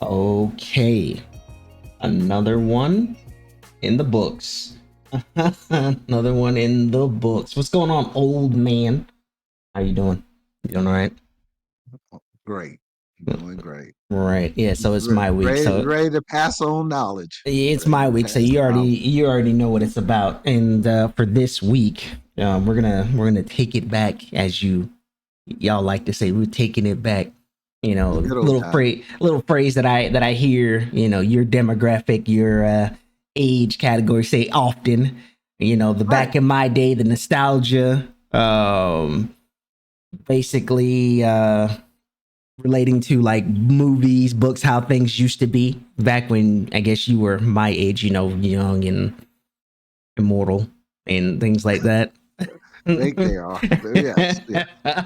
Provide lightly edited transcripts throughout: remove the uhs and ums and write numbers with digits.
Okay, another one in the books. Another one in the books. What's going on, old man? How you doing? You doing all right? Great. Doing great. Right. Yeah. So it's my week. So Ready to pass on knowledge. it's Ready my to week. So pass you already knowledge. you already know what it's about. And for this week, we're gonna take it back, as y'all like to say. We're taking it back. The good old Little phrase that I hear. Your demographic, your age category say often. The Right. back in my day, the nostalgia. Basically relating to like movies, books, how things used to be back when I guess you were my age, young and immortal and things like that. Think they are. Yes. Yeah.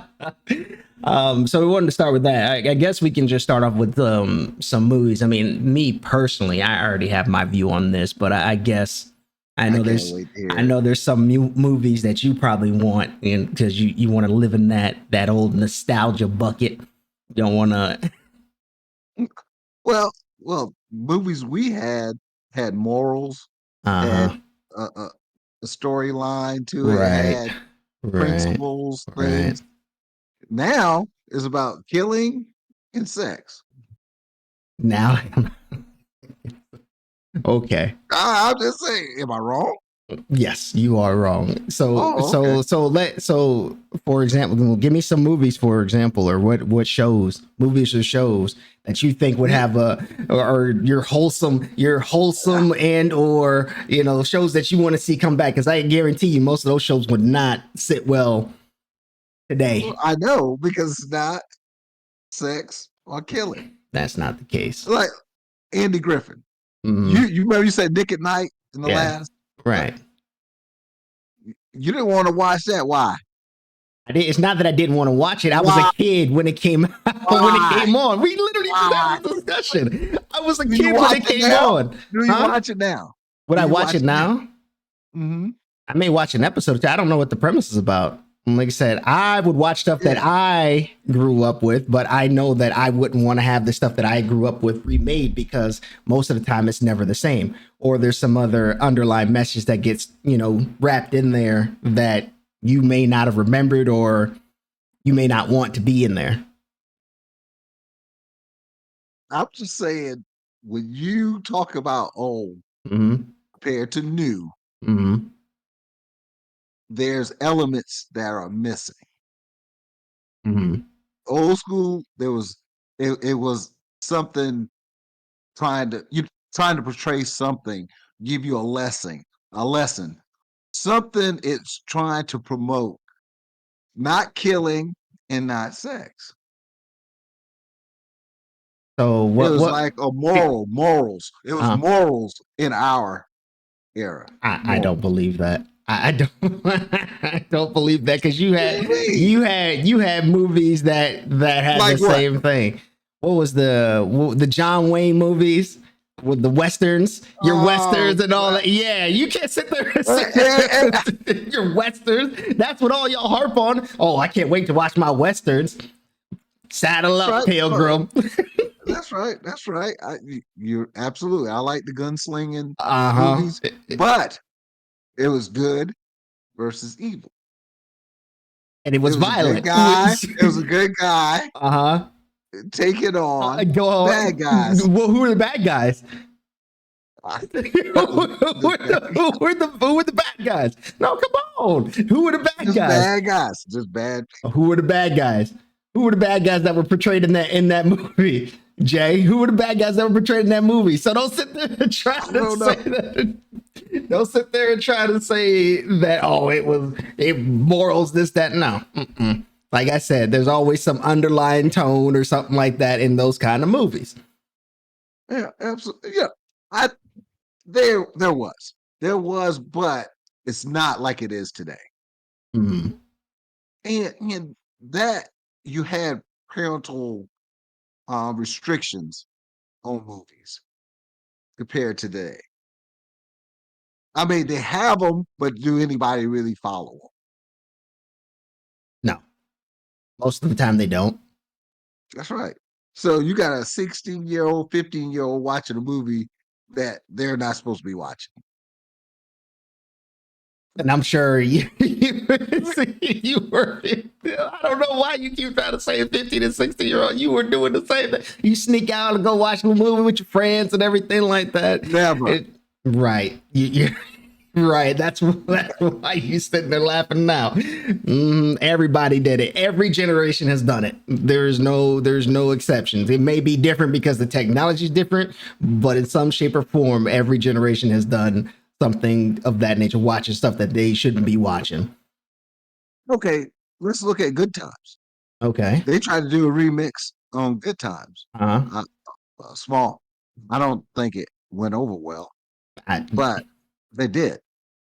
So we wanted to start with that. I guess we can just start off with some movies. I mean, me personally, I already have my view on this, but I guess I I know can't there's wait to I hear it. know there's some movies that you probably want, and because you want to live in that old nostalgia bucket. You don't want to. Well, movies we had morals, Uh had huh. a storyline to it, Right. had Right. principles, Right. things. Now is about killing and sex. Now, okay. I'm just saying, am I wrong? Yes, you are wrong. So, Oh, okay. so, so for example, give me some movies, for example, or what shows, movies or shows that you think would You, have or your wholesome and or shows that you want to see come back. Because I guarantee you, most of those shows would not sit well today. I know because it's not sex or killing. That's not the case. Like Andy Griffin. Hmm. You remember you said Nick at Night in the Yeah. last? Uh, Right. you didn't want to watch that. Why? It's not that I didn't want to watch it. I was a Why? kid when it came when it Why? came on. We literally just Why? had this discussion. I was a Do you kid when watch it it came now? on. Do you Huh? watch it now? Would Do I you watch watch it it now? now? Mm-hmm. I may watch an episode or two. I don't know what the premise is about. And like I said, I would watch stuff that Yeah. I grew up with, but I know that I wouldn't want to have the stuff that I grew up with remade because most of the time it's never the same. Or there's some other underlying message that gets, wrapped in there that you may not have remembered or you may not want to be in there. I'm just saying, when you talk about old Mm-hmm. compared to new, Mm-hmm. there's elements that are missing. Mm-hmm. Old school, it was something trying to portray something, give you a lesson, something it's trying to promote, not killing and not sex. So It what was what like a morals. It was uh morals in our era. I don't Morals. believe that. I don't I don't believe that because you What do had you mean? you had movies that had the Like what? same thing. What was the John Wayne movies with the westerns, your Oh, westerns and all that? Yeah, you can't sit there and say eh, that your westerns. That's what all y'all harp on. Oh, I can't wait to watch my westerns. Saddle that's up, right. Pilgrim. That's right. That's right. You're absolutely. I like the gunslinging Uh movies, huh. but it was good versus evil. And it It was was a good violent. guy. It was a good guy Uh-huh. taking on Go bad on. guys. Well, who are the bad guys? Just bad, Who are the bad guys? No, come on. Who are the bad just guys? bad guys. Just bad. Who were the bad guys? Who were the bad guys that were portrayed in that movie? Jay, who were the bad guys that were portrayed in that movie? So don't sit there and try I to don't say know. that. Don't sit there and try to say that. Oh, it morals this that. No, mm-mm. Like I said, there's always some underlying tone or something like that in those kind of movies. Yeah, absolutely. Yeah, I there was, but it's not like it is today. Mm. And that you had parental restrictions on movies compared to today. I mean, they have them, but do anybody really follow them? No, most of the time they don't. That's right. So you got a 16-year-old, 15-year-old watching a movie that they're not supposed to be watching. And I'm sure you were. I don't know why you keep trying to say 15 and 16-year-old. You were doing the same thing. You sneak out and go watch the movie with your friends and everything like that. Never. Right. Right. That's why you sitting there laughing now. Everybody did it. Every generation has done it. There's no exceptions. It may be different because the technology is different, but in some shape or form, every generation has done something of that nature, watching stuff that they shouldn't be watching. Okay, let's look at Good Times. Okay. They tried to do a remix on Good Times. Uh-huh. Small. I don't think it went over well, I, but they did.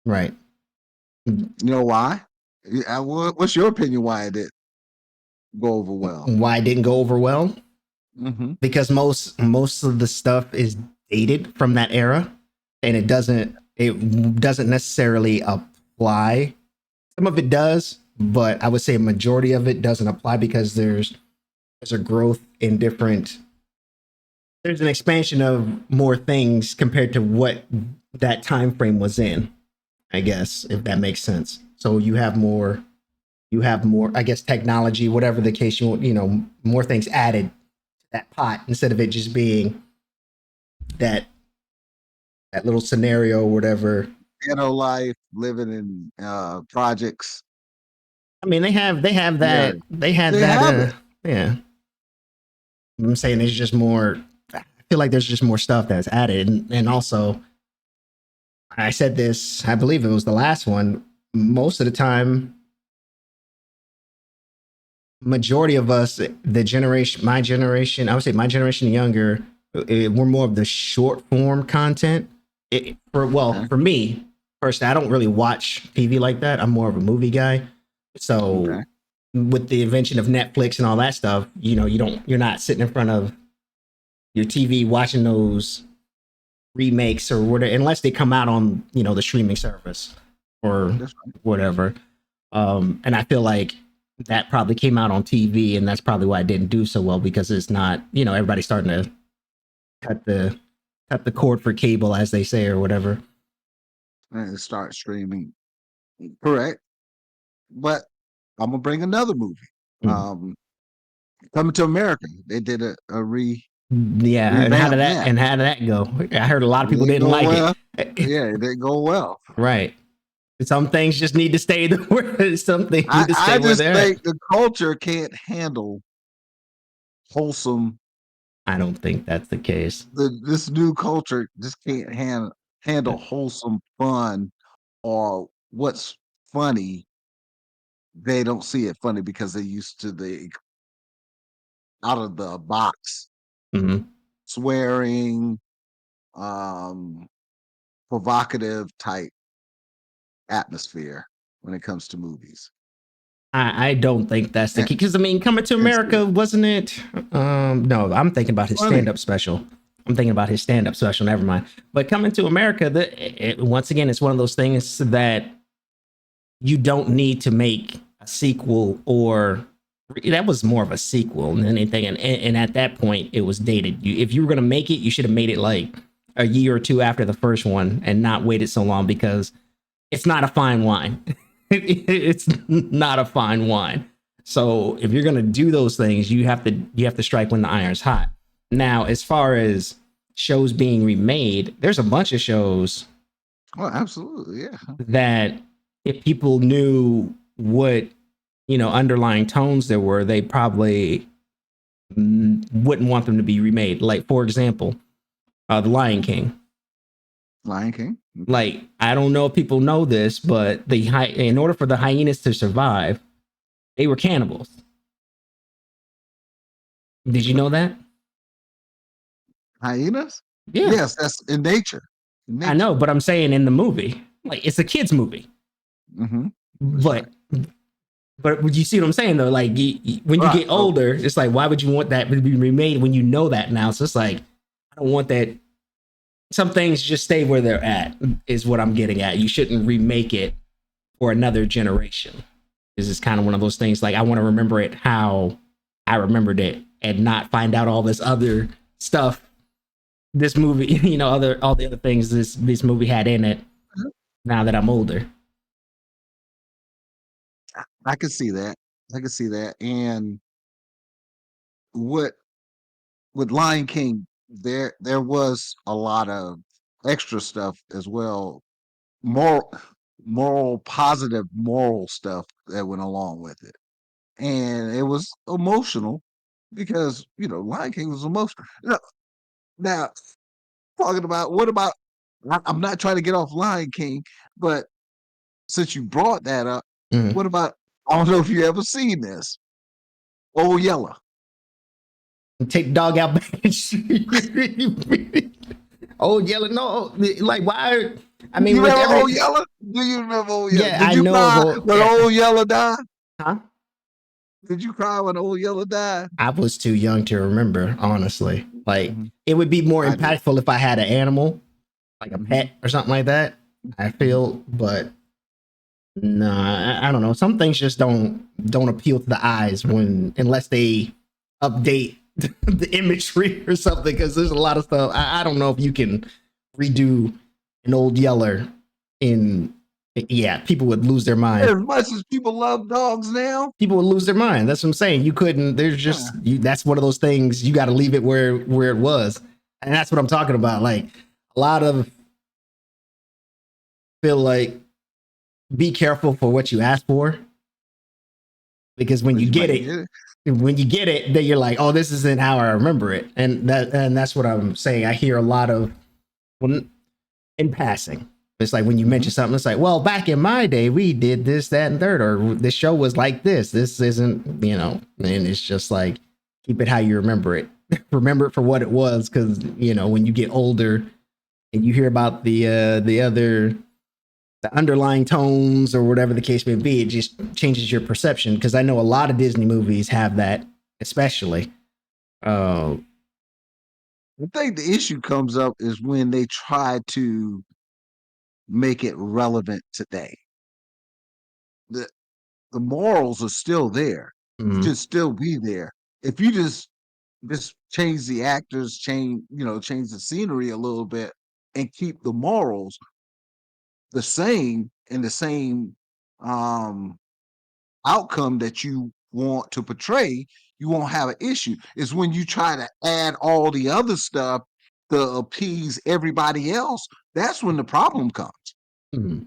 right. You know why? What's your opinion why it did go over well? Why it didn't go over well? Mm-hmm. Because most of the stuff is dated from that era, and it doesn't necessarily apply. Some of it does, but I would say a majority of it doesn't apply because there's a growth in different. There's an expansion of more things compared to what that time frame was in. I guess if that makes sense. So you have more, I guess, technology, whatever the case, more things added to that pot instead of it just being that that little scenario or whatever. Ghetto life, living in projects. I mean, they have Yeah, that they had they that have it. yeah. I'm saying there's just more. I feel like there's just more stuff that's added, and also I said this. I believe it was the last one. Most of the time, majority of us, the generation, my generation, I would say my generation and younger, we're more of the short form content. Okay. For me personally, I don't really watch TV like that. I'm more of a movie guy. So Okay. with the invention of Netflix and all that stuff, you're not sitting in front of your TV watching those remakes or whatever, unless they come out on the streaming service or That's right. whatever. And I feel like that probably came out on TV, and that's probably why it didn't do so well because it's not, everybody's starting to cut the cut the cord for cable, as they say, or whatever. And start streaming. Correct. But I'm gonna bring another movie. Mm. Um, Coming to America. They did a Yeah, and how did revamp that that. and how did that go? I heard a lot of It people didn't didn't go like well. it. Yeah, it didn't go well. Right. Some things just need to stay where some things need to I stay where just they're at. think the culture can't handle wholesome. I don't think that's the case. This new culture just can't handle wholesome fun or what's funny. They don't see it funny because they're used to the out of the box Mhm. swearing, um, provocative type atmosphere when it comes to movies. I don't think that's the And, key because I mean, Coming to and see it. America wasn't it? No, I'm thinking about his Funny. stand-up special. I'm thinking about his stand-up special. Never mind. But Coming to America, once again, it's one of those things that you don't need to make a sequel, or that was more of a sequel than anything. And at that point, it was dated. If you were going to make it, you should have made it like a year or two after the first one and not waited so long because it's not a fine wine. It's not a fine wine. So if you're gonna do those things, you have to strike when the iron's hot. Now, as far as shows being remade, there's a bunch of shows Oh, absolutely. Yeah. that if people knew what underlying tones there were, they probably wouldn't want them to be remade. Like for example, The Lion King. Lion King. Okay. Like I don't know if people know this, but in order for the hyenas to survive, they were cannibals. Did you know that? Hyenas? Yeah, Yes, that's in nature. In I nature. know, but I'm saying in the movie, like it's a kids movie. Hmm. That's right. But you see what I'm saying though? Like when you Right. get Oh, older, it's like why would you want that to be remade when you know that now? So it's like I don't want that. Some things just stay where they're at. Is what I'm getting at. You shouldn't remake it for another generation. This is kind of one of those things. Like I want to remember it how I remembered it and not find out all this other stuff this movie, you know, other all the other things this movie had in it. Now that I'm older. I can see that. I can see that. And what with Lion King, there was a lot of extra stuff as well, moral, positive moral stuff that went along with it, and it was emotional because Lion King was emotional. Now talking about what about? I'm not trying to get off Lion King, but since you brought that up, Mhm. what about? I don't know if you ever seen this. Old Yeller. Take the dog out back. Oh, yelling, no, like why? I mean, You with remember every Old Yeller? Do you remember Old Yeller? yeah, Did I you know of cry old, when yeah, Old Yeller died? huh? Did you cry when Old Yeller died? I was too young to remember, honestly. Like Mhm. it would be more I did. impactful if I had an animal, like a Mhm. pet or something like that. I Mhm. feel, but no, I don't know. Some things just don't appeal to the eyes when unless they update the imagery or something. Because there's a lot of stuff. I don't know if you can redo an old Yeller in. Yeah, people would lose their mind. As much as people love dogs now, People would lose their mind. That's what I'm saying. You couldn't. There's yeah. just you. That's one of those things. You got to leave it where it was, and that's what I'm talking about. Like a lot of feel like be careful for what you ask for because when Well, you you get might it, get it. then you're like, oh, this isn't how I remember it, and that's what I'm saying. I hear a lot of when in passing. It's like when you mention Mhm. something, it's like, well, back in my day, we did this, that, and third, or this show was like this. This isn't, and it's just like keep it how you remember it. Remember it for what it was, because when you get older and you hear about the underlying tones or whatever the case may be, it just changes your perception. Because I know a lot of Disney movies have that, especially. Uh, I think the issue comes up is when they try to make it relevant today. The the morals are still there. mm, Should still be there. If you just change the actors, change the scenery a little bit and keep the morals the same and the same um outcome that you want to portray, you won't have an issue. It's when you try to add all the other stuff to appease everybody else, that's when the problem comes. mm.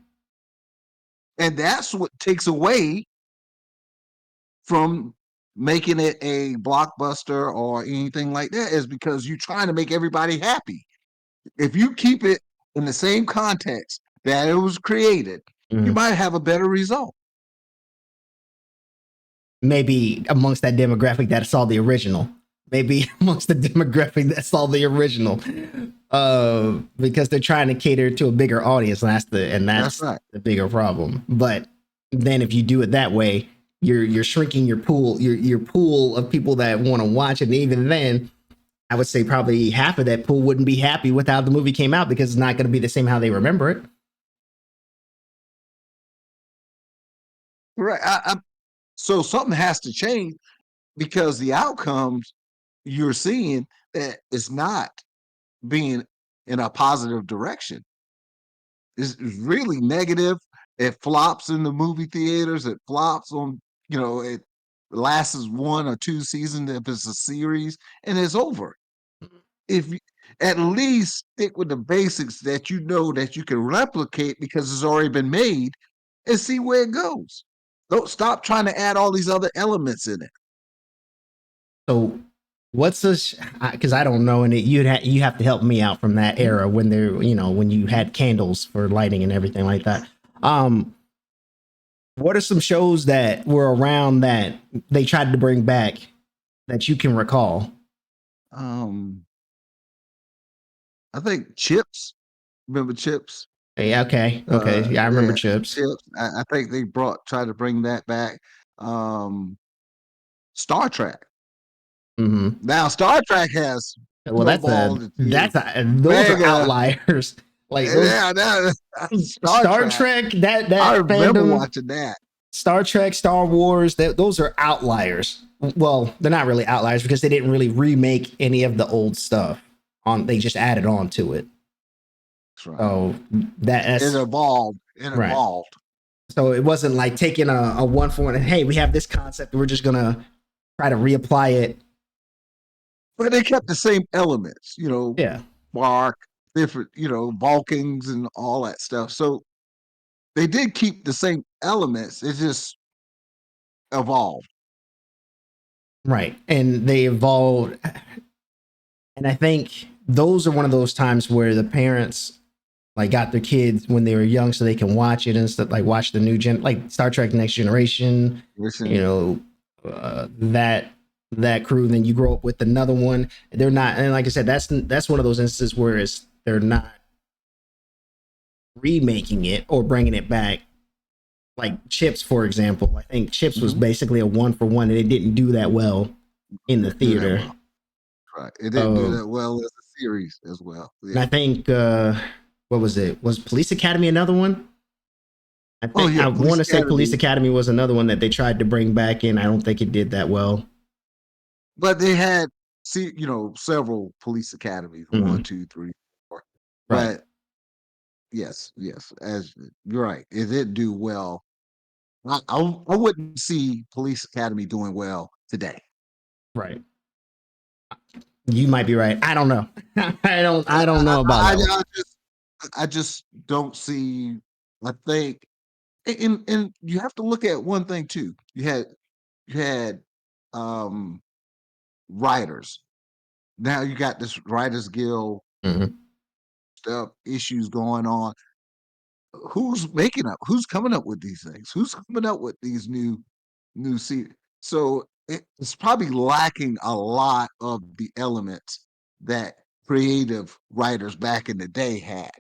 And that's what takes away from making it a blockbuster or anything like that, is because you're trying to make everybody happy. If you keep it in the same context that it was created, you Mm. might have a better result. Maybe amongst that demographic that saw the original. Maybe amongst the demographic that saw the original. Because they're trying to cater to a bigger audience, and That's that's right. the bigger problem. But then if you do it that way, you're shrinking your pool of people that want to watch it. And even then, I would say probably half of that pool wouldn't be happy with how the movie came out because it's not going to be the same how they remember it. Right. So something has to change because the outcomes you're seeing that is not being in a positive direction. Is really negative. It flops in the movie theaters. It flops on, it lasts 1 or 2 seasons if it's a series, and it's over. If you at least stick with the basics that that you can replicate because it's already been made, and see where it goes. Don't stop trying to add all these other elements in it. So what's this? Because I don't know, and you have to help me out from that Mhm, era when when you mhm. had candles for lighting and everything like that. Um, what are some shows that were around that they tried to bring back that you can recall? Um, I think Chips. Remember Chips? Yeah, okay, yeah, I remember Yeah, Chips. Chips. I think they tried to bring that back. Um, Star Trek. Hmm. Now Star Trek has Well, snowballed into those are mega. outliers. Like those Yeah, Star Star Trek. Trek, I that remember fandom, watching that. Star Trek, Star Wars, those are outliers. well, they're not really outliers because they didn't really remake any of the old stuff. They just added on to it. That's right. So It that's evolved. It right. evolved. So it wasn't like taking a one for one. And, hey, we have this concept. We're just gonna try to reapply it. But they kept the same elements, Yeah. bark, different, Vulcans and all that stuff. So they did keep the same elements. It just evolved. Right. And they evolved. And I think those are one of those times where the parents like got their kids when they were young so they can watch it and stuff, like watch the new gen, like Star Trek Next Generation, you Listen, know, that crew. Then you grow up with another one. They're not, and like I said, that's one of those instances where they're not remaking it or bringing it back. Like Chips, for example, I think Chips was mhm, basically a one for one, and it didn't do that well in the do that theater. well. Right. It didn't do So, that well as a series as well. and Yeah. I think what was it? Was Police Academy another one? I Oh think yeah, I Police want to say Police Academy. Academy was another one that they tried to bring back in. I don't think it did that well. But they had several police academies, one, Mhm. two, three, four. Right, But yes, yes, as you're right, it did do well. I wouldn't see Police Academy doing well today. right. You might be right. I don't know. I don't I, know about I, that one. I just I just don't see. I think, and you have to look at one thing too. You had um writers. Now you got this Writers Guild Mhm. stuff issues going on. Who's coming up with these things? Who's coming up with these new series? So it's probably lacking a lot of the elements that creative writers back in the day had,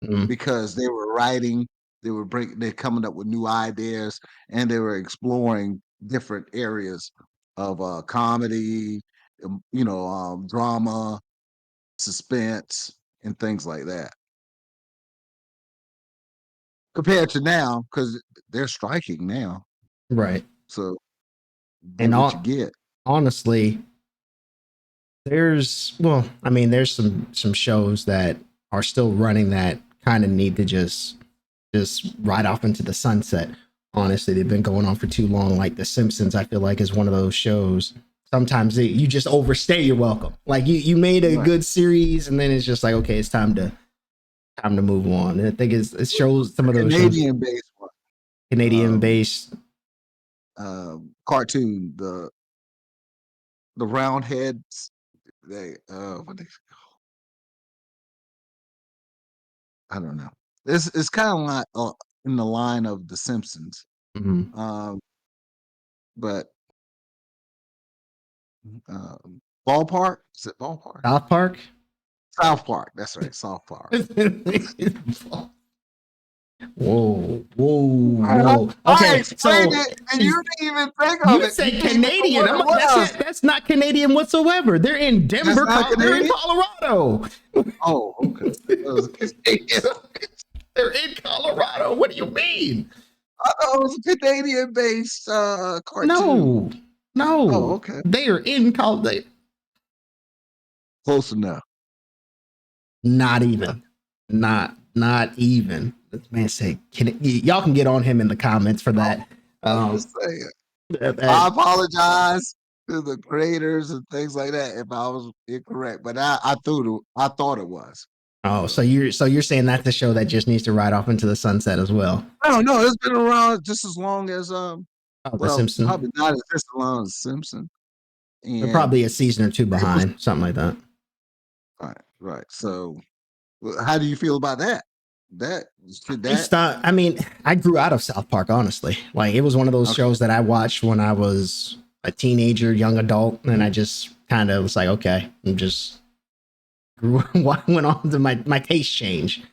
Mhm. because they were writing, they're coming up with new ideas, and they were exploring different areas of comedy, drama, suspense, and things like that. Compared to now, because they're striking now, Right. so get And what you get. honestly, I mean, there's some shows that are still running that kind of need to just ride off into the sunset. Honestly, they've been going on for too long. Like The Simpsons, I feel like is one of those shows. Sometimes you just overstay your welcome. Like you made a Right. good series, and then it's just like, okay, it's time to move on. And I think it shows some of those shows Canadian based one, Canadian um, based. cartoon, the round heads, what they, I don't know. It's kind of like in the line of The Simpsons, Mhm. um, but um, Ballpark, is it Ballpark? South Park. South Park. That's right, South Park. Whoa, whoa, I, whoa. I Okay, explained so it, and you didn't even think of you it. You said didn't even know Canadian. what I'm it like, was. that's not Canadian whatsoever. They're in That's Denver, not They're in Canadian. Colorado. Oh, okay. That was Canadian. They're in Colorado. What do you mean? I thought it was a Canadian-based cartoon. No, Oh, no. okay. They are in Colorado. Close enough. Not even. Not even. This man said, y'all can get on him in the comments for that. I'm Um, just saying. that- I apologize to the creators and things like that if I was incorrect, but I thought it was. oh, So so you're saying that's the show that just needs to ride off into the sunset as well? I don't know. It's been around just as long as Oh, The well, Simpsons. probably not as long as Simpson. They're And probably a season or two it was behind, something like that. right, right. So how do you feel about that? That should I that stopped. I mean, I grew out of South Park, honestly. Like it was one of those okay. shows that I watched when I was a teenager, young adult, and I just kind of was like, okay, I'm just grew. Went on to my taste change,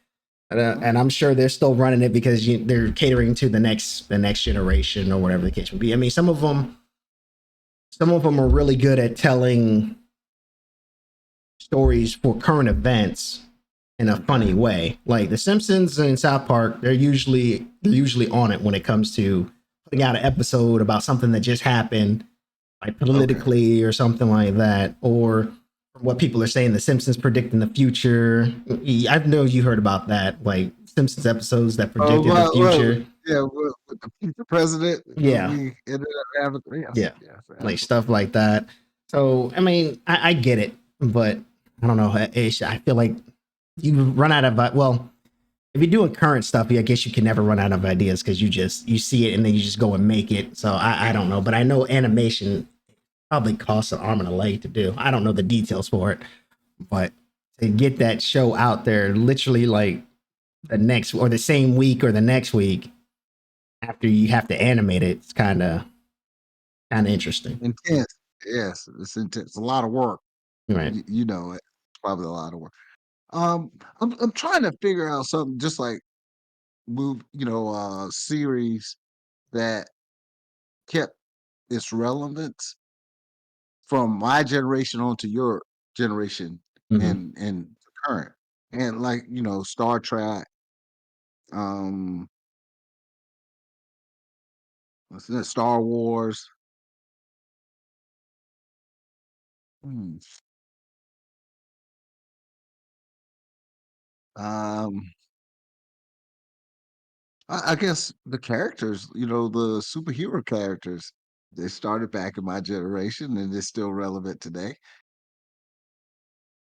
and I'm sure they're still running it because they're catering to the next generation or whatever the case would be. I mean, some of them are really good at telling stories for current events in a funny Okay. way. Like The Simpsons and South Park, they're usually on it when it comes to putting out an episode about something that just happened, like Okay. politically or something like that, or what people are saying, The Simpsons predicting the future. I know you heard about that, like Simpsons episodes that Oh, predicted the well, future. yeah, with the future president, Yeah, we ended up having, yes, yeah, yes, like absolutely. stuff like that. So, I mean, I get it, but I don't know. I feel like you run out of well, if you're doing current stuff, I guess you can never run out of ideas because you see it and then you just go and make it. So I don't know, but I know animation probably costs an arm and a leg to do. I don't know the details for it, but to get that show out there, literally like the next or the same week or the next week after you have to animate it, it's kind of interesting, Intense. Yes, it's intense. It's a lot of work. right? You know it. It's probably a lot of work. Um, I'm trying to figure out something just like series that kept its relevance from my generation on to your generation Mm-hmm. and current. And like, Star Trek, um, what's that, Star Wars. Hmm, Um, I guess the characters, the superhero characters, they started back in my generation and they're still relevant today.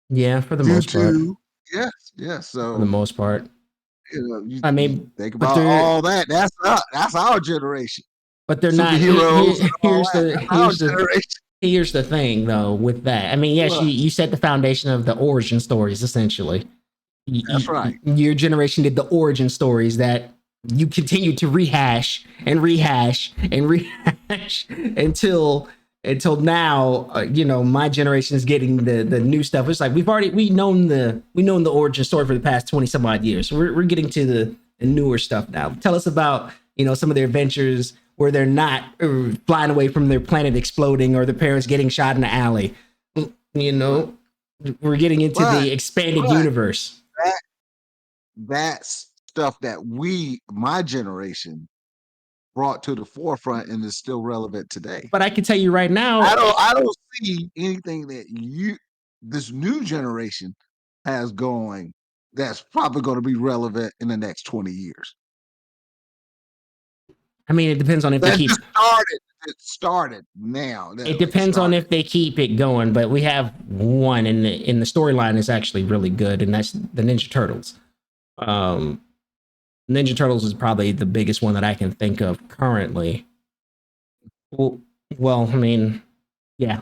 Yeah, for the Due most part. to yes, yes. For the So most part. I you mean, think but about they're all that. That's our generation. but they're not. Superheroes and all that. That's our generation. Here's the thing though with that. I mean, yes, What? you set the foundation of the origin stories essentially. That's right. Your generation did the origin stories that you continue to rehash and rehash and rehash until now. My generation is getting the new stuff. It's like we known the origin story for the past 20 some odd years. We're getting to the newer stuff now. Tell us about some of their adventures where they're not flying away from their planet exploding or their parents getting shot in the alley. You But know, we're getting into but the expanded but universe. that that's stuff that my generation, brought to the forefront and is still relevant today. But I can tell you right now, I don't see anything that this new generation has going that's probably going to be relevant in the next 20 years. I mean, it depends on if they That keep. just started. It started now. It That it depends on started. if they keep it going. But we have one in the storyline is actually really good, and that's the Ninja Turtles. Um, Ninja Turtles is probably the biggest one that I can think of currently. Well, well, I mean, yeah.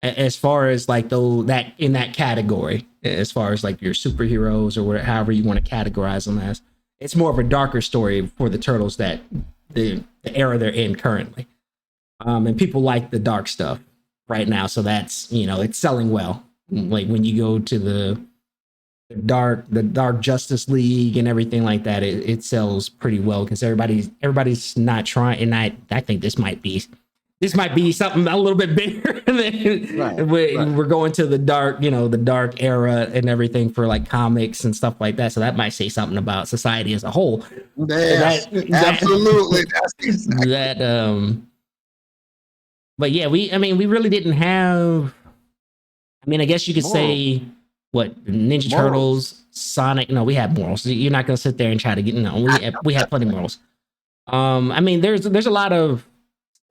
As far as like though that in that category, as far as like your superheroes or however you want to categorize them as, it's more of a darker story for the turtles that the era they're in currently. And people like the dark stuff right now, so that's it's selling well. Like when you go to the dark Justice League and everything like that, it sells pretty well because everybody's not trying. And I think this might be something a little bit bigger Right. than Right. we're going to the dark era and everything for like comics and stuff like that. So that might say something about society as a whole. Yes. That Absolutely. That's exactly. that but yeah, we really didn't have. I mean, I guess you could Moral. say what Ninja Morals. Turtles, Sonic. No, we have morals. You're not gonna sit there and try to get no. We had plenty of morals. I mean, there's a lot of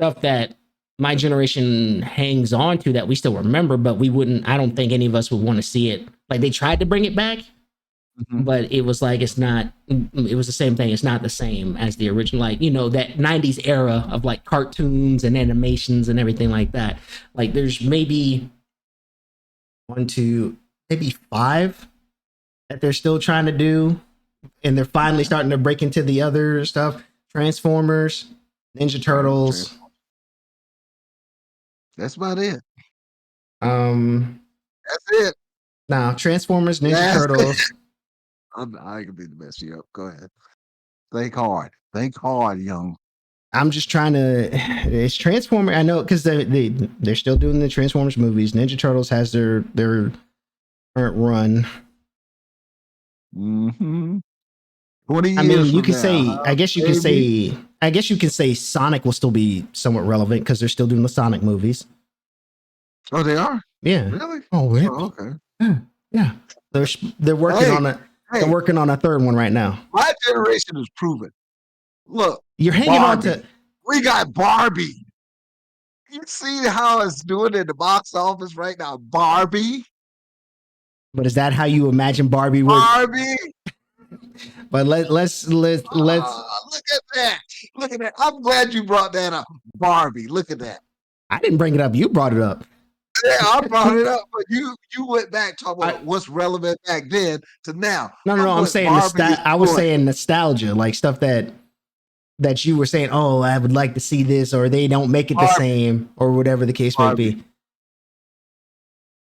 stuff that my generation hangs on to that we still remember, but we wouldn't. I don't think any of us would want to see it. Like they tried to bring it back, Mhm. but it was like it's not. It was the same thing. It's not the same as the original. Like that '90s era of like cartoons and animations and everything like that. Like there's maybe one, two, maybe five that they're still trying to do, and they're finally Yeah. starting to break into the other stuff. Transformers, Ninja Right. Turtles. That's about it. Um, That's it. now Transformers, Ninja That's it. Turtles. I can be the best you up. Go ahead. Think hard. Think hard, young. I'm just trying to. It's Transformer. I know because they're still doing the Transformers movies. Ninja Turtles has their current run. Hmm. 20 I years mean, you from could now, say. huh? Maybe. I guess you could say Sonic will still be somewhat relevant because they're still doing the Sonic movies. Oh, they are? Yeah. Really? Oh, yeah. Oh, okay. Yeah. Yeah. They're working Hey, on a they're hey, working on a third one right now. my generation is proven. Look, You're hanging on to, Barbie. We got Barbie. You see how it's doing in the box office right now? Barbie? but is that how you imagine Barbie would? Barbie? But let's. Look at that. Look at that. I'm glad you brought that up. Barbie. Look at that. I didn't bring it up. You brought it up. Yeah, I brought it up, but you went back talking I, about what's relevant back then to now. no, no, no. Look I'm what saying Barbie is I was doing. saying nostalgia, like stuff that you were saying. Oh, I would like to see this, or they don't make it the Barbie. same, or whatever the case may Barbie. be.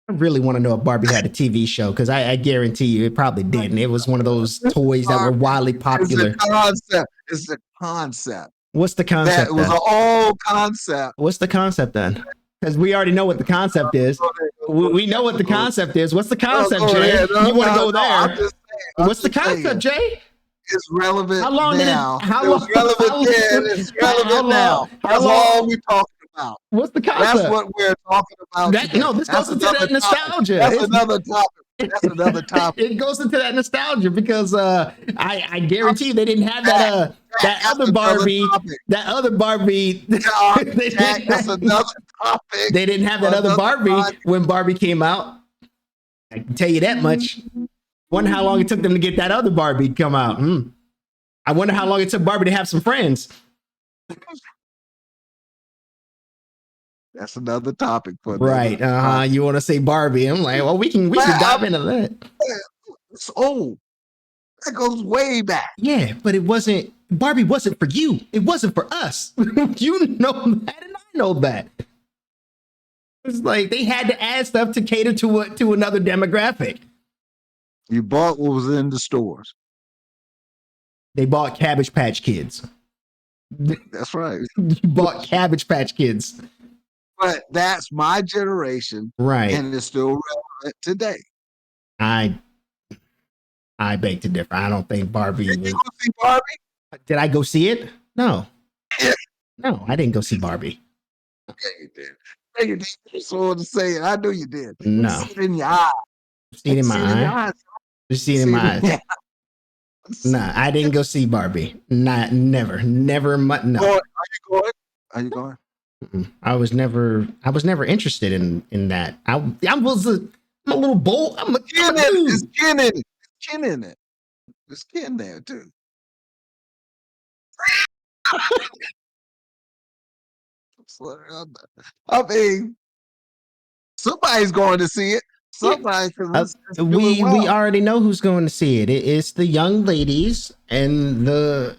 I really want to know if Barbie had a TV show because I guarantee you it probably didn't. It was one of those toys that were wildly popular. It's a concept. It's a concept. What's the That concept was then? an old concept. What's the concept then? Because we already know what the concept is. We know what the concept is. What's the concept, Jay? You want to go there? I'm just saying. What's the concept, Jay? It's relevant How long now. did it? How It long? was relevant How, then. It's relevant now. How That's long? all we're talking about. What's the That's concept? what we're talking about today. No, this That's goes into that another nostalgia. topic. That's another topic. That's another topic. It goes into that nostalgia because I guarantee you they didn't have that That's other another Barbie. topic. That other Barbie. Jack, that's another topic. They didn't have that other Another Barbie topic. when Barbie came out. I can tell you that much. Wonder how long it took them to get that other Barbie to come out. I wonder how long it took Barbie to have some friends. That's another topic for Right. You want to say Barbie? I'm like, well, we can dive into that. It's old. That goes way back. Yeah, but it wasn't. Barbie wasn't for you. It wasn't for us. You know that, and I know that. It's like they had to add stuff to cater to another demographic. You bought what was in the stores. They bought Cabbage Patch Kids. That's right. You bought Cabbage Patch Kids. But that's my generation, Right. and it's still relevant today. I beg to differ. I don't think Barbie Did was. you go see Barbie? Did I go see it? No. Yeah. No, I didn't go see Barbie. Yeah, you did. Yeah, you did. I just wanted to say it. I knew you did. No. You see it in your eyes. See it in my eye. eyes. You see it in my eyes. Nah, I didn't go see Barbie. Not never. No. Are you going? Are you going? I was never interested in that. I'm a little bold. I'm a Skin in it. There's skin in it. Skin in it. There's skin there too. I mean, somebody's going to see it. Somebody, because we already know who's going to see it. It's the young ladies and the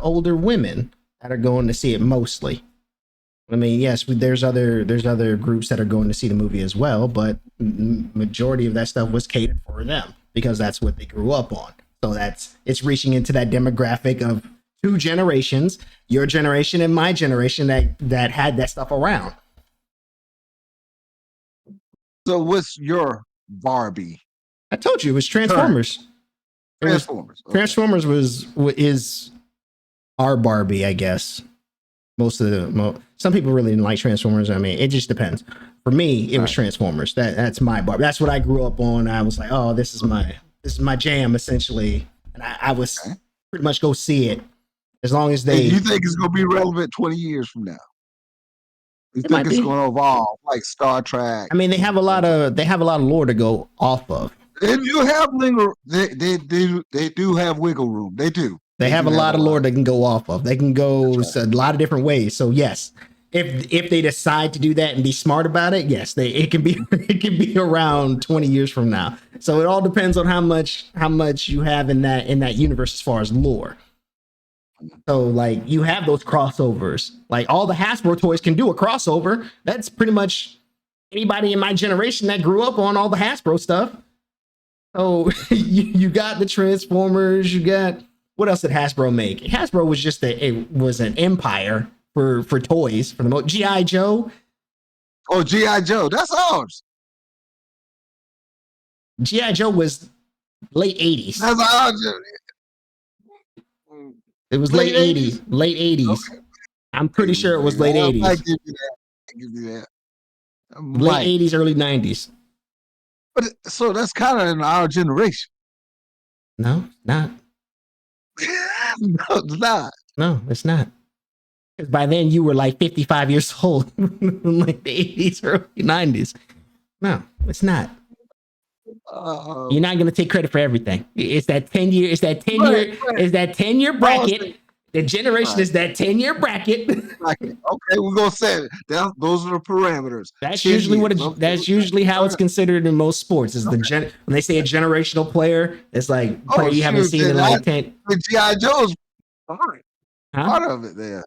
older women that are going to see it mostly. I mean, yes, there's other groups that are going to see the movie as well, but majority of that stuff was catered for them because that's what they grew up on. So it's reaching into that demographic of two generations, your generation and my generation that had that stuff around. So what's your Barbie? I told you it was Transformers. Transformers. Transformers is our Barbie, I guess. Some people really didn't like Transformers. I mean, it just depends. For me, it was Transformers. That's my Barbie. That's what I grew up on. I was like, oh, this is my jam, essentially. And I was pretty much go see it as long as they. You think it's gonna be relevant 20 years from now? You think it's going to evolve like Star Trek? I mean, they have a lot of lore to go off of. And you have they do have wiggle room. They do. They have a lot of lore they can go off of. They can go a lot of different ways. So yes, if they decide to do that and be smart about it, yes, it can be around 20 years from now. So it all depends on how much you have in that universe as far as lore. So like you have those crossovers. Like all the Hasbro toys can do a crossover. That's pretty much anybody in my generation that grew up on all the Hasbro stuff. So you got the Transformers, you got what else did Hasbro make? Hasbro was just was an empire for toys for the most. G.I. Joe. Oh, G.I. Joe, that's ours. G.I. Joe was late 80s. That's ours. It was late 80s. Late 80s. Okay. I'm pretty sure it was late 80s. I give you that. Late Right. 80s, early 90s. But so that's kind of in our generation. No, not. No, it's not. No, it's not. Because by then you were like 55 years old in like the 80s, early 90s. No, it's not. You're Um, not going to take credit for everything. It's that 10 year, it's that 10 right, year, right. it's that 10-year Policy. bracket. The generation Right. is that 10-year bracket. Like, okay, we're gonna say it. Those are the parameters. That's 10 usually years. Okay, that's usually how all it's right. considered in most sports. Is the Okay. when they say a generational player, it's like player Oh you haven't shoot, seen then in I like 10. the GI Joe's part Huh? part of it there.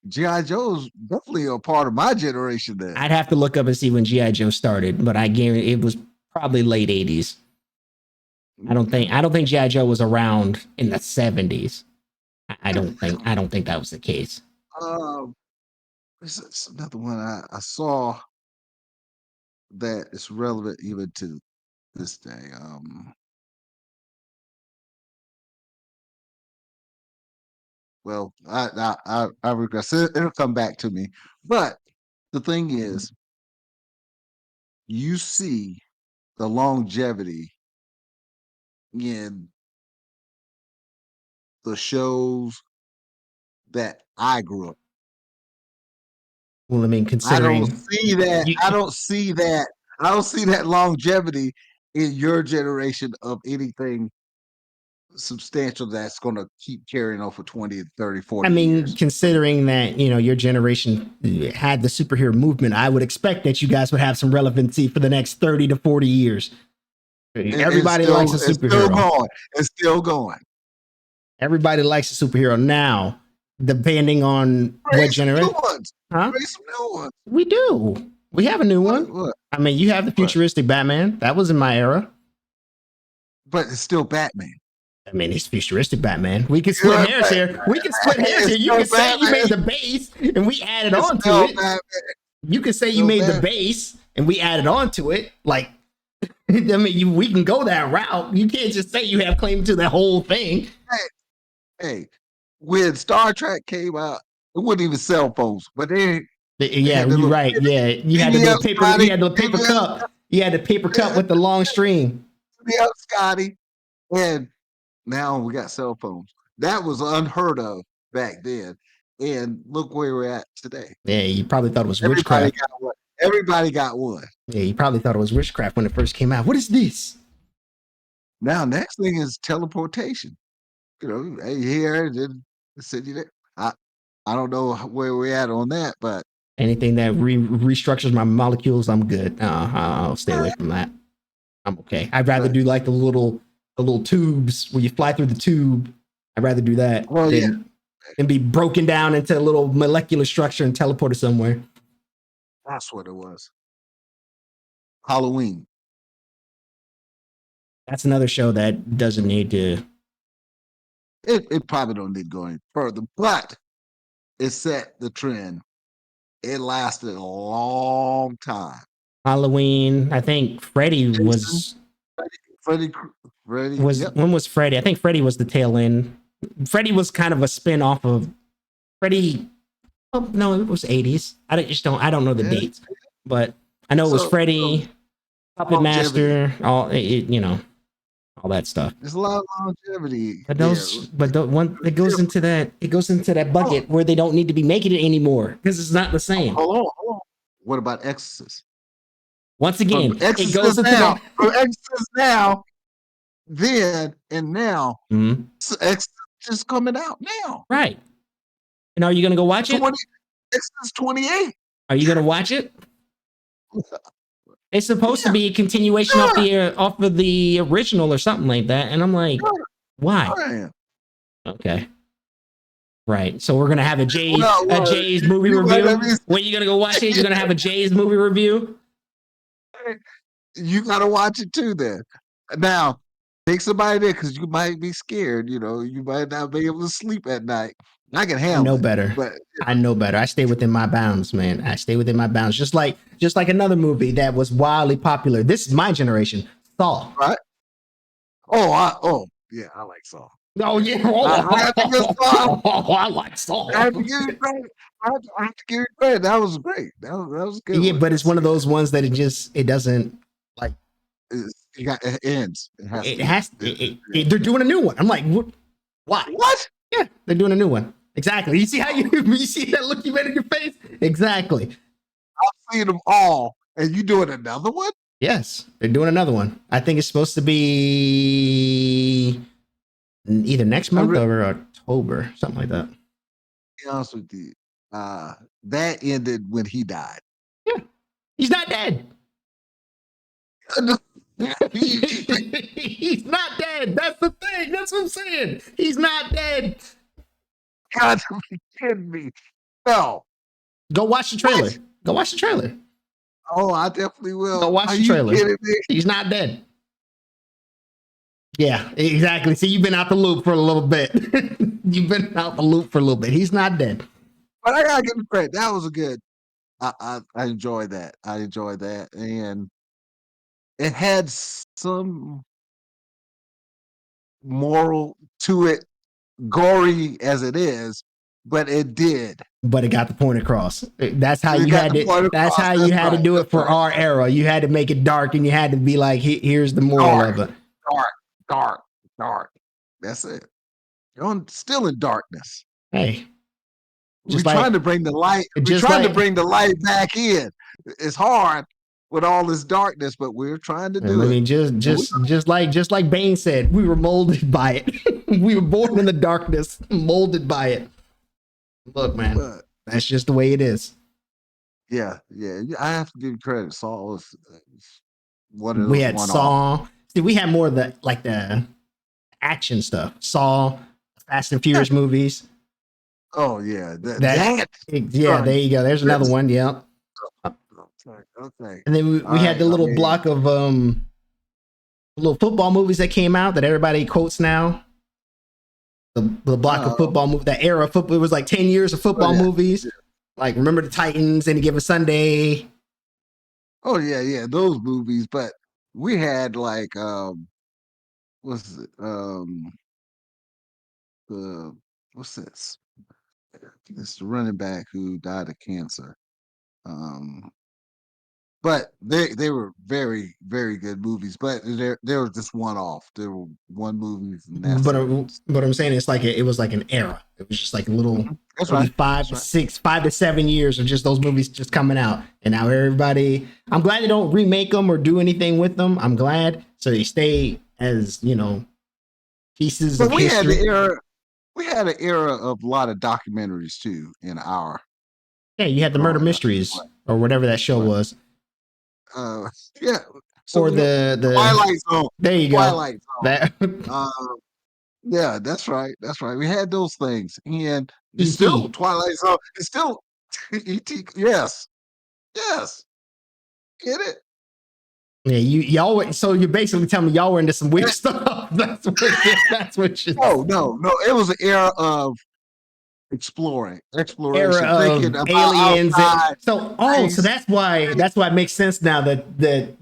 GI Joe's definitely a part of my generation there. I'd have to look up and see when GI Joe started, but I guarantee it was probably late 80s. Okay. I don't think GI Joe was around in the 70s. I don't think that was the case. Um, it's another one I saw that is relevant even to this day. Well, I regress. It'll come back to me. But the thing is, you see the longevity in the shows that I grew up. Well, I mean, I don't considering see that. you, I don't see that. I don't see that longevity in your generation of anything substantial that's going to keep carrying on for 20, 30, I 40 mean, years. considering that your generation had the superhero movement, I would expect that you guys would have some relevancy for the next 30 to 40 years. Everybody likes a It's still superhero. going. It's still going. Everybody likes a superhero now, depending on what Create some new generation. ones. Huh? Create some new ones. We do. We have a new one. What? I mean, you have the What? futuristic Batman. That was in my era. But it's still Batman. I mean, he's futuristic Batman. We can You split know what hairs I'm here. We can split hairs It's here. You still can say you made Batman. the base and we added It's on to still it. Batman. You can say you Still made the Batman. base and we added on to it. Like, I mean, we can go that route. You can't just say you have claim to the whole thing. Hey, when Star Trek came out, it wasn't even cell phones, but they Yeah, had the you're little right. Yeah, you had beam the me little up, paper. You Scotty. had the Beam paper me up, cup. You had the paper cup with the long string. beam me up, Scotty. And now we got cell phones. That was unheard of back then. And look where we're at today. Yeah, you probably thought it was Everybody witchcraft. got one. Everybody got one. Yeah, you probably thought it was witchcraft when it first came out. What is this? Now, next thing is teleportation. You know, hey, here, then send you there. I don't know where we're at on that, but Anything that restructures my molecules, I'm good. I'll stay away from that. I'm okay. I'd rather but do like the little tubes where you fly through the tube. I'd rather do that well, yeah, than be broken down into a little molecular structure and teleported somewhere. that's what it was. Halloween. That's another show that doesn't need to. It probably don't need to go any further, but it set the trend. It lasted a long time. Halloween. I think Freddy Jason, was Freddy, Freddy. Yep. when was Freddy? I think Freddy was the tail end. Freddy was kind of a spin off of Freddy. Oh no, it was 80s. I don't know the Yeah. dates, but I know it was So Freddy, Puppet longevity. Master, all that stuff. There's a lot of longevity But there. the one it goes into that bucket where they don't need to be making it anymore because it's not the same. Hold on. What about Exorcist? Once From again, it goes Exorcist into now, that. from Exorcist now, then and now, Mhm. Exorcist is coming out now. Right. And are you gonna go watch it? 20, Exorcist 28. Are you gonna watch it? It's supposed to Yeah, be a continuation sure, off of the original or something like that, and I'm like, sure, why? sure I am. Okay, right. So we're gonna have a Well, Jay's movie you might review. have been, When you gonna go watch it? You're gonna have a Jay's movie review. you gotta watch it too then. Now, take somebody there because you might be scared, you might not be able to sleep at night. I can I handle know it, better. but I know better. I stay within my bounds, man. I stay within my bounds. Just like another movie that was wildly popular. This is my generation. Saw. right? Oh, yeah, I like Saw. Oh yeah. I have to give Saw. I like I Saw. have to give you credit. I have to give you credit. That was great. That was a good Yeah, one. but it's That's one of good. those ones that it doesn't like It ends. It has it to end. has they're doing a new one. I'm like, what? Why? What? Yeah, they're doing a new one. Exactly. You see how you see that look you made in your face? Exactly. I've seen them all, and you doing another one? Yes, they're doing another one. I think it's supposed to be either next I month really or October, something like that. be honest with you. That ended when he died. Yeah, he's not dead. He's not dead. That's the thing. That's what I'm saying. He's not dead. got to be kidding me. No. Go watch the trailer. What? Go watch the trailer. Oh, I definitely Go will. watch Are the you trailer. kidding me? He's not dead. Yeah, exactly. See, you've been out the loop for a little bit. You've been out the loop for a little bit. He's not dead. But I gotta give him credit. That was a good. I enjoyed that. I enjoyed that, and it had some moral to it, gory as it is, but it did. But it got the point across. That's how You you got had the to. point That's across. how you That's had to right. do it That's for right. our era. You had to make it dark, and you had to be like, "Here's the moral Dark, of it." dark, dark, dark. That's it. You're still in darkness. Hey, We're just trying like, to bring the light. We're just trying to like. bring the light back in. It's hard with all this darkness, but we're trying to I do it. mean, And we, just like Bane said, we were molded by it. We were born in the darkness, molded by it. Look, man, but that's just the way it is. yeah, yeah. I have to give you credit. Saul was one of We those had one-off. Saw. See, we had more of the action stuff. Saw, Fast and Yeah. Furious movies. Oh yeah, That that. yeah, Sorry. there you go. There's another one. Yeah. Okay, okay. And then All we had right. the I little mean, block of little football movies that came out that everybody quotes now. The block of uh, football movie, that era of football. It was like 10 years of oh football yeah, movies. yeah. Like Remember the Titans, Any Given Sunday. Oh yeah, yeah. Those movies, but we had like what's it? The what's this? It's the running back who died of cancer. Um, but they were very very good movies. But they were just one off. They were one movies and that's But it. what I'm saying is like it was like an era. It was just like a little That's maybe right. five That's to right. six, 5 to 7 years of just those movies just coming out. And now everybody, I'm glad they don't remake them or do anything with them. I'm glad so they stay as pieces But of history. we had an era of a lot of documentaries too in our Yeah, you had the Murder growing up. Mysteries or whatever that show Right. was, Uh, yeah. So or we had the Twilight Zone. there you go. Twilight Zone. That Uh, yeah, that's right. That's right. We had those things, and it's still ET. Twilight Zone. It's still ET. Yes, yes. Get it? Yeah, y'all were, so you're basically telling me y'all were into some weird stuff. That's what you No, no, no. It was an era of exploring, era exploration, thinking of about aliens and outside so things. that's why it makes sense now that the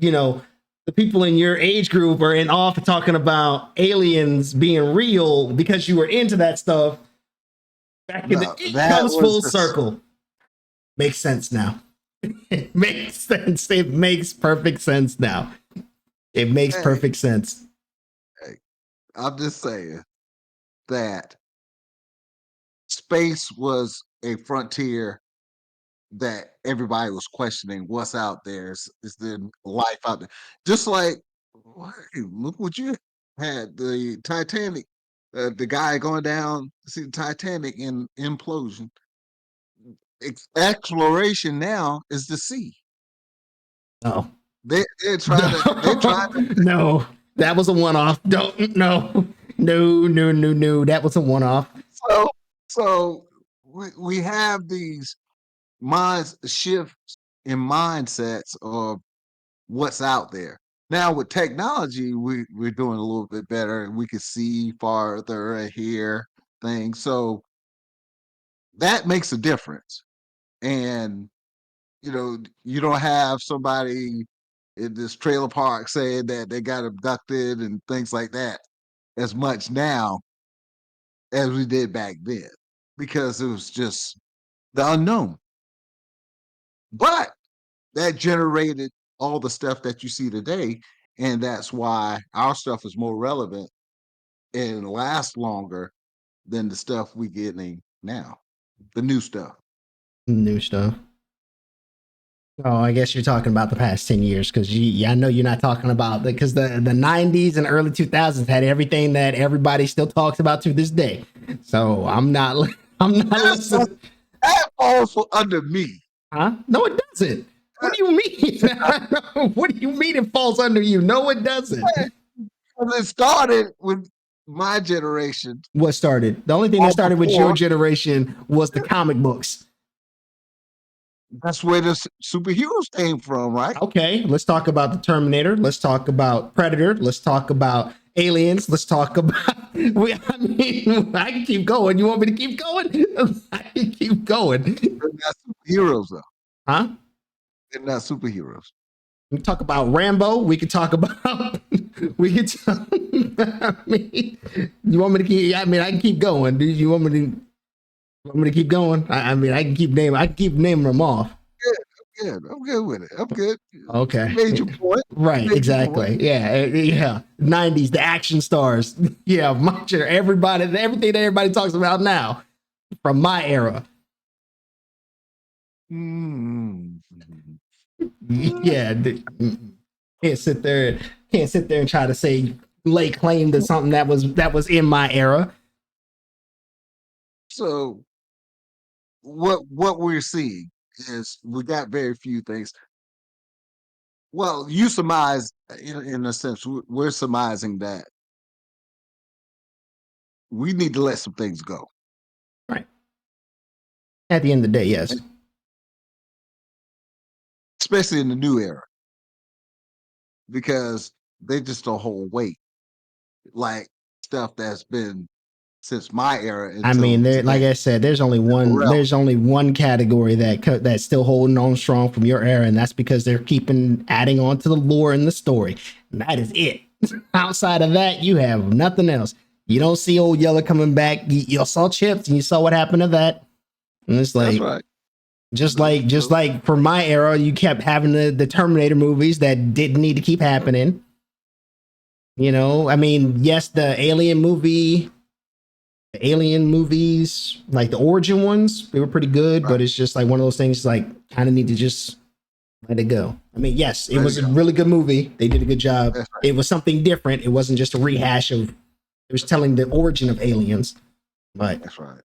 people in your age group are in off talking about aliens being real because you were into that stuff back in the No, it that comes was full just circle. Makes sense now. It makes sense. It makes perfect sense now. It makes hey, perfect sense. hey. I'm just saying that space was a frontier that everybody was questioning what's out there. Is there life out there? Just like, hey, look what you had the Titanic, the guy going down to see the Titanic in implosion. Exploration now is the sea. Oh. They're trying No, to no, that was a one-off. Don't no, no, no, no, no. That was a one-off. so we have these minds shifts in mindsets of what's out there. Now with technology, we're doing a little bit better and we can see farther and hear things. So that makes a difference. And you don't have somebody in this trailer park saying that they got abducted and things like that as much now. as we did back then because it was just the unknown. But that generated all the stuff that you see today. And that's why our stuff is more relevant and lasts longer than the stuff we getting now, the new stuff. New stuff. Oh, I guess you're talking about the past 10 years because I know you're not talking about because the 90s and early 2000s had everything that everybody still talks about to this day. So I'm not I'm not That's, listening. that falls under me. Huh? No, it doesn't. What do you mean? What do you mean it falls under you? No, it doesn't. It started with my generation. What started? The only thing that All started with your before, generation was the comic books. that's where the superheroes came from, right? Okay, let's talk about the Terminator. Let's talk about Predator. Let's talk about Aliens. Let's talk about. I mean, I can keep going. You want me to keep going? I can keep going. They're not superheroes, though. Huh? They're not superheroes. We can talk about Rambo. We can talk about. We can. Talk, I mean, you want me to keep? I mean, I can keep going. Do you want me to? Want me to keep going? I mean, I can keep naming. I can keep naming them off. Good. I'm good with it. I'm good. Okay. You made your point. Right, exactly. Yeah, yeah. 90s, the action stars. Yeah, everybody, everything that everybody talks about now from my era. Mm. Yeah, can't sit there, and try to say lay claim to something that was in my era. So what we're seeing is we got very few things. Well, you surmise in a sense we're surmising that we need to let some things go. Right. At the end of the day, yes. Especially in the new era. Because they just don't hold weight like stuff that's been since my era I mean, until there, like today. I said, there's only Relevant. one category that's still holding on strong from your era, and that's because they're keeping adding on to the lore and the story. And that is it. Outside of that, you have nothing else. You don't see Old Yeller coming back. You saw Chips, and you saw what happened to that. And it's like, That's right. just like for my era, you kept having the Terminator movies that didn't need to keep happening. You know, I mean, yes, the Alien movies, like the origin ones, they were pretty good, Right. but it's just like one of those things like kind of need to just let it go. I mean, yes, it was a really good movie. They did a good job. That's right. It was something different. It wasn't just a rehash of, it was telling the origin of aliens. But That's right.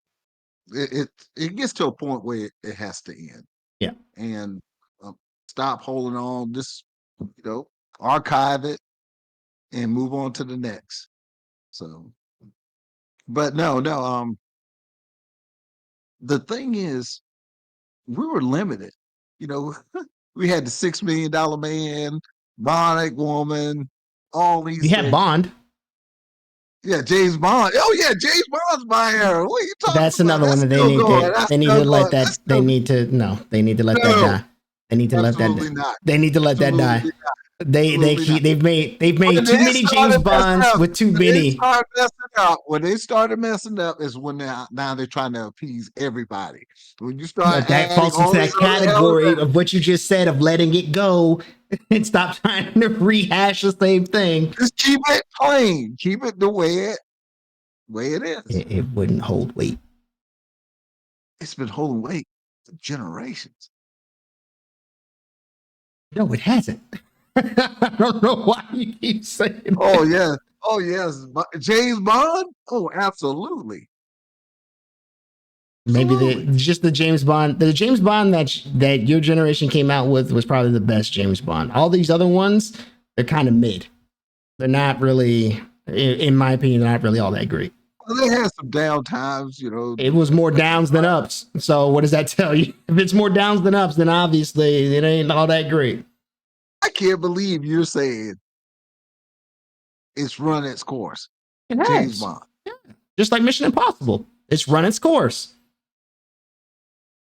It gets to a point where it has to end. yeah. And stop holding on. Just archive it and move on to the next. So, but no. The thing is, we were limited. You know, we had the $6 million man, Bionic Woman, all You these had things. Bond. Yeah, James Bond. Oh yeah, James Bond's my era. What are you talking That's about? another one That's that they still need going. to That's they need still to let going. that That's they still need to no they need to let that no, die. They need to let that absolutely not. they need to let that die. Absolutely not. They Absolutely keep not. they've made When too they many James started messing Bonds up, with too when they many. started messing up, when they started messing up is when now they're trying to appease everybody. When you start But that adding falls into all these that other category elements, of what you just said of letting it go and stop trying to rehash the same thing. just keep it plain. Keep it the way it is. It wouldn't hold weight. It's been holding weight for generations. No, it hasn't. I don't know why you keep saying that. Oh yeah. Oh yes. James Bond? Oh, absolutely. Maybe Absolutely. just the James Bond that your generation came out with was probably the best James Bond. All these other ones, they're kind of mid. They're not really, in my opinion, they're not really all that great. Well, they had some down times, It was more like downs than ups. So what does that tell you? If it's more downs than ups, then obviously it ain't all that great. I can't believe you're saying it's run its course. It James has. Bond. Just like Mission Impossible. It's run its course.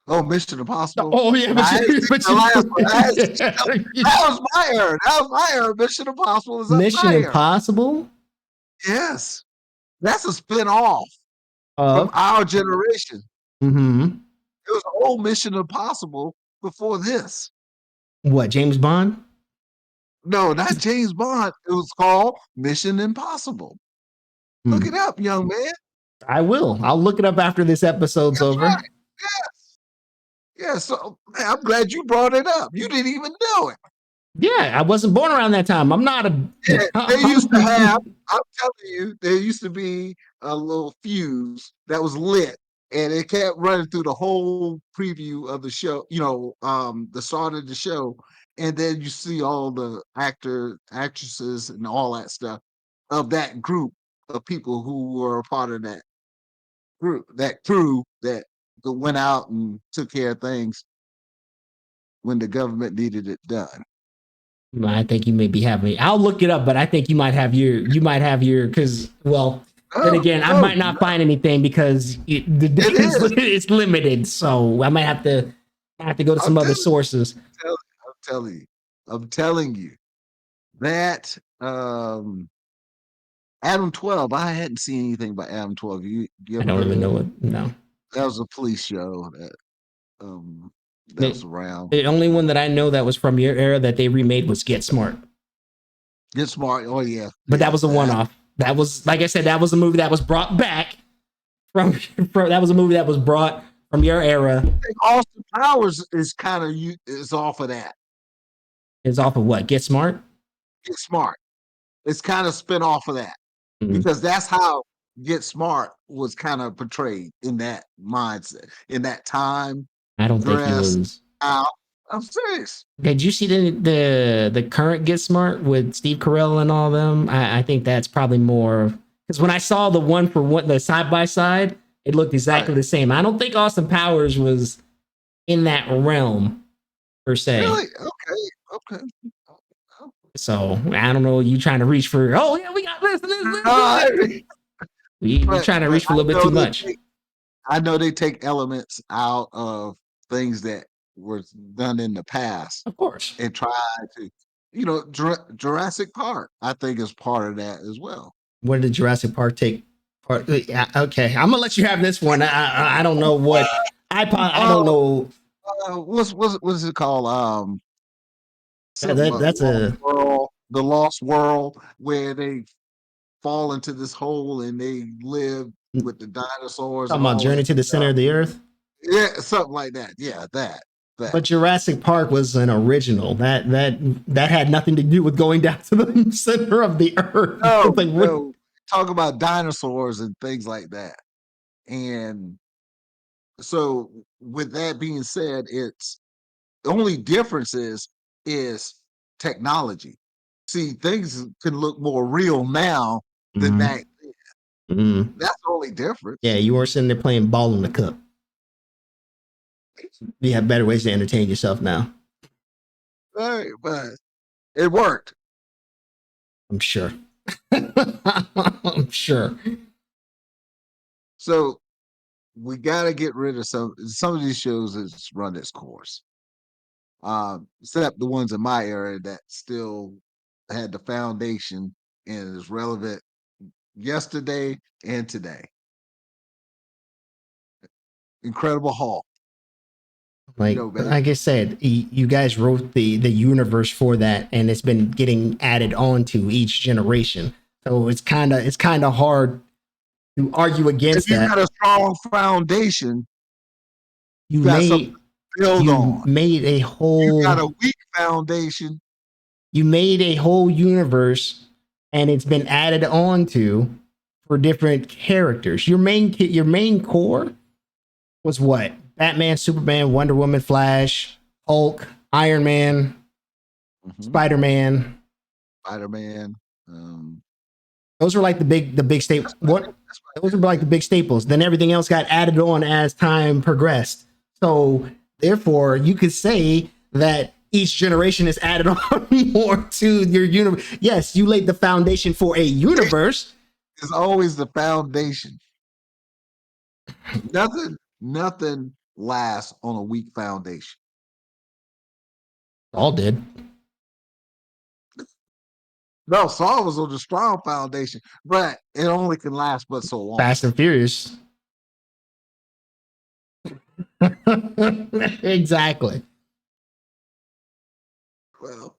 Oh, Mission Impossible. Oh yeah, I ain't seen but the last one. you, That was my era. That was my era. Mission Impossible is up Mission my era. Impossible? Yes. That's a spin-off. from Of. our generation. Mm-hmm. It was old Mission Impossible before this. What, James Bond? No, not James Bond. It was called Mission Impossible. Look it Hmm. up, young man. I will. I'll look it up after this episode's That's over. right. Yes. Yeah. So man, I'm glad you brought it up. You didn't even know it. Yeah, I wasn't born around that time. I'm not a. Yeah, they used to have, I'm telling you, there used to be a little fuse that was lit and it kept running through the whole preview of the show, the start of the show. And then you see all the actresses, and all that stuff of that group of people who were a part of that crew that went out and took care of things when the government needed it done. I think you may be having. I'll look it up, but I think you might have your because well. Then Oh, again, I oh, might not find anything because the it data is is. it's limited. So I might have to go to I'm some other telling sources. tell I'm telling you. I'm telling you that Adam 12. I hadn't seen anything about Adam 12. You I ever don't heard even of know it? what. No, That was a police show that the, was around. the only one that I know that was from your era that they remade was Get Smart. Get Smart. Oh yeah, But that yeah. was a one off. That was like I said, that was a movie that was brought back from that was a movie that was brought from your era. I think Austin Powers is kind of is off of that. Is off of what? Get Smart. Get Smart. It's kind of spin off of that Mm, because that's how Get Smart was kind of portrayed in that mindset, in that time, I don't think he dress, was. out. I'm serious. Did you see the current Get Smart with Steve Carell and all them? I think that's probably more because when I saw the one for one the side by side, it looked Right. exactly the same. I don't think Austin Powers was in that realm per se. Really? Okay. Okay. Oh, So I don't know. You trying to reach for? Oh yeah, we got this, no, this, this. You trying to but reach for a little bit too much? I know they take elements out of things that were done in the past Of course. and try to, Jurassic Park. I think is part of that as well. Where did Jurassic Park take part? Yeah, okay, I'm gonna let you have this one. I don't know what I don't Oh, know. what's it called? Something about That's Lost a World, the Lost World, where they fall into this hole and they live with the dinosaurs talking and about all Journey that to the Center stuff. of the Earth. Yeah, something like that. Yeah, that. But Jurassic Park was an original. That had nothing to do with going down to the center of the earth. No, Like what? no. Talk about dinosaurs and things like that. And so, with that being said, it's the only difference is technology. See, things can look more real now than Mm, back then. mm. That's the only Yeah, difference. you weren't sitting there playing ball in the cup. You have better ways to entertain yourself now. Right, but it worked. I'm sure. I'm sure. So we got to get rid of some of these shows that's run its course. Except the ones in my era that still had the foundation and is relevant yesterday and today. Incredible Hulk, baby. Like I said, you guys wrote the universe for that, and it's been getting added on to each generation. So it's kind of hard to argue If against you that. got a strong foundation, you You got something made to build you on. made a You got whole a weak foundation. you made a whole universe, and it's been added on to for different characters. Your main core was what? Batman, Superman, Wonder Woman, Flash, Hulk, Iron Man, Mhm. Spider Man. Spider-Man. Um, Those were like the big staple. that's what I What? did. That's what Those were like the big staples. Then everything else got added on as time progressed. So therefore, you could say that each generation has added on more to your universe. Yes, you laid the foundation for a universe. It's always the foundation. Nothing lasts on a weak foundation. All did. No, Saul was on a strong foundation, but it only can last but so long. Fast and Furious. Exactly. Well,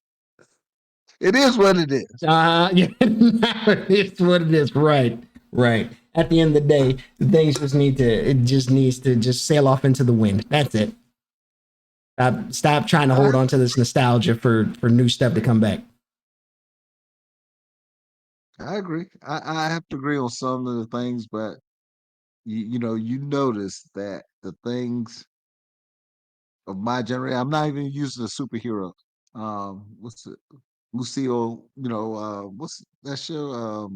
it is what it is. Yeah, it's what it is. Right, right. At the end of the day, things just need to. It just needs to just sail off into the wind. That's it. Stop trying to I hold on to this nostalgia for new stuff to come back. I agree. I have to agree on some of the things, but you know, you notice that the things of my generation, I'm not even using a superhero. What's it? Lucille, what's that show?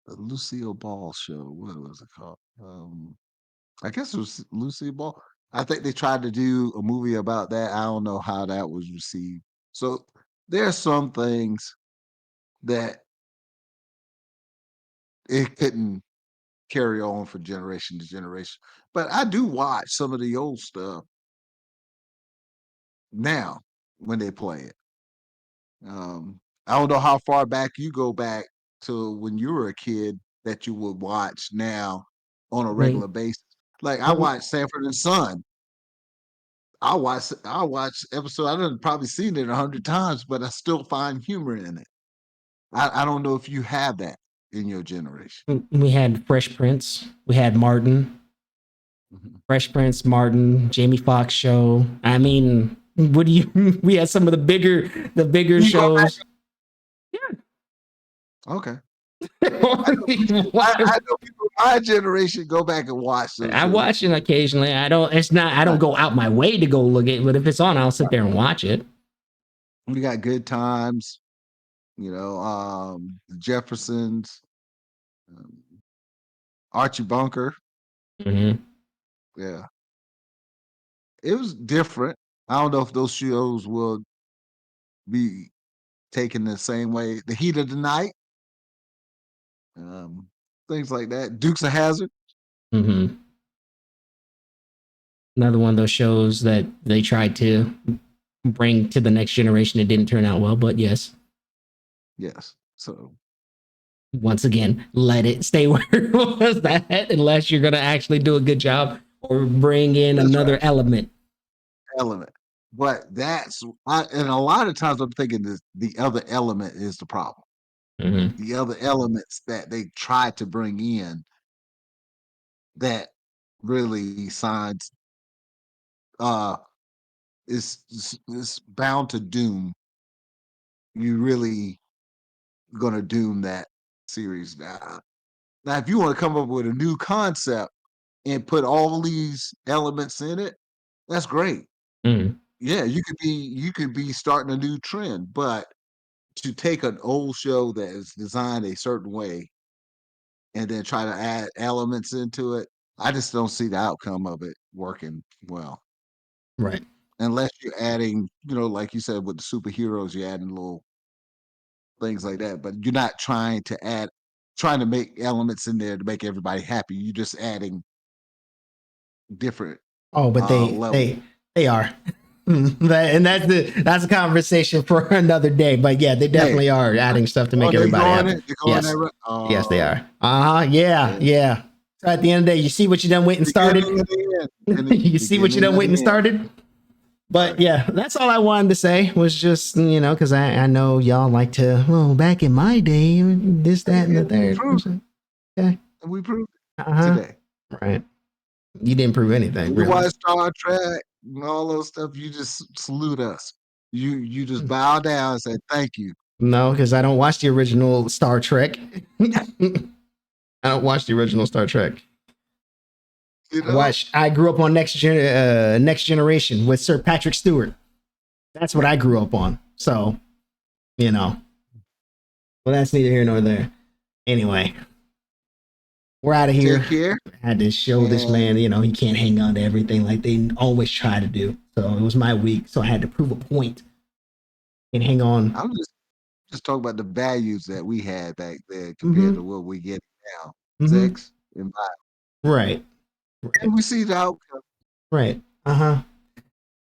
The Lucille Ball show. What was it called? I guess it was Lucille Ball. I think they tried to do a movie about that. I don't know how that was received. So there are some things that it couldn't carry on from generation to generation. But I do watch some of the old stuff now when they play it. I don't know how far back you go back to when you were a kid that you would watch now on a Mhm. regular basis. Like I Well, watch Sanford and Son. I watch episode. I done probably seen it 100 times, but I still find humor in it. I don't know if you have that in your generation. we had Fresh Prince. We had Martin. Mhm. Fresh Prince, Martin, Jamie Foxx show. I mean, what do you? We had some of the bigger You go back. shows. Okay. I know people. I I know people in my generation go back and watch those shows. watch it occasionally. I don't. It's not. I don't Right. go out my way to go look at it, but if it's on, I'll sit there and watch it. We got good times. The Jeffersons, um, Archie Bunker. Mm-hmm. Yeah, it was different. I don't know if those shows will be taken the same way. The Heat of the Night, um, things like that. Dukes of Hazard. Mm-hmm. Another one of those shows that they tried to bring to the next generation. It didn't turn out well, but yes, Yes. So once again, let it stay where it was that unless you're going to actually do a good job or bring in that's right. another element. Element. But and a lot of times I'm thinking this, the other element is the problem. Mm-hmm. The other elements that they try to bring in that really signs uh is bound to doom. You really gonna doom that series now. Now, if you want to come up with a new concept and put all these elements in it, that's great. Mm-hmm. Yeah, you could be starting a new trend, but to take an old show that is designed a certain way and then try to add elements into it, I just don't see the outcome of it working well. Right. Unless you're adding, like you said with the superheroes, you're adding little things like that, but you're not trying to make elements in there to make everybody happy. You're just adding different Oh, but they levels. they they are. And that's a conversation for another day. But yeah, they Yeah. definitely are adding stuff to Oh, make they everybody going happy. it. They're going that Yes. route. Yes, they Oh, are. Uh-huh. Yeah, yeah. yeah. So at the end of the day, you see what you done went and started. Beginning and the end. You see what you Beginning done and went and the end. started. But Right. yeah, that's all I wanted to say was just, because I know y'all like to, well, back in my day, this, that, and the And we third. proved it. Okay. And we proved it Uh-huh. today. Right. You didn't prove anything, When you really. watch Star Trek and all those stuff, you just salute us. You just bow down and say thank you. No, because I don't watch the original Star Trek. I don't watch the original Star Trek. You know? I grew up on Next Generation with Sir Patrick Stewart. That's what I grew up on. So, you know, well, that's neither here nor there. Anyway, we're out of Take here. care. I had to show this man, And he can't hang on to everything like they always try to do. So it was my week. So I had to prove a point and hang on. I'm just talking about the values that we had back then compared Mm-hmm. to what we get now. Mm-hmm. Sex and violence. Right. Right. And we see the outcome. Right. Uh-huh.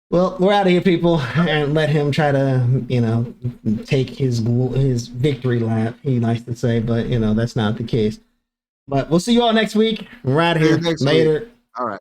Well, we're out of here, people, and let him try to, take his victory lap. He likes to say, but that's not the case. But we'll see you all next week. We're out of See you here. next week. Later. All right.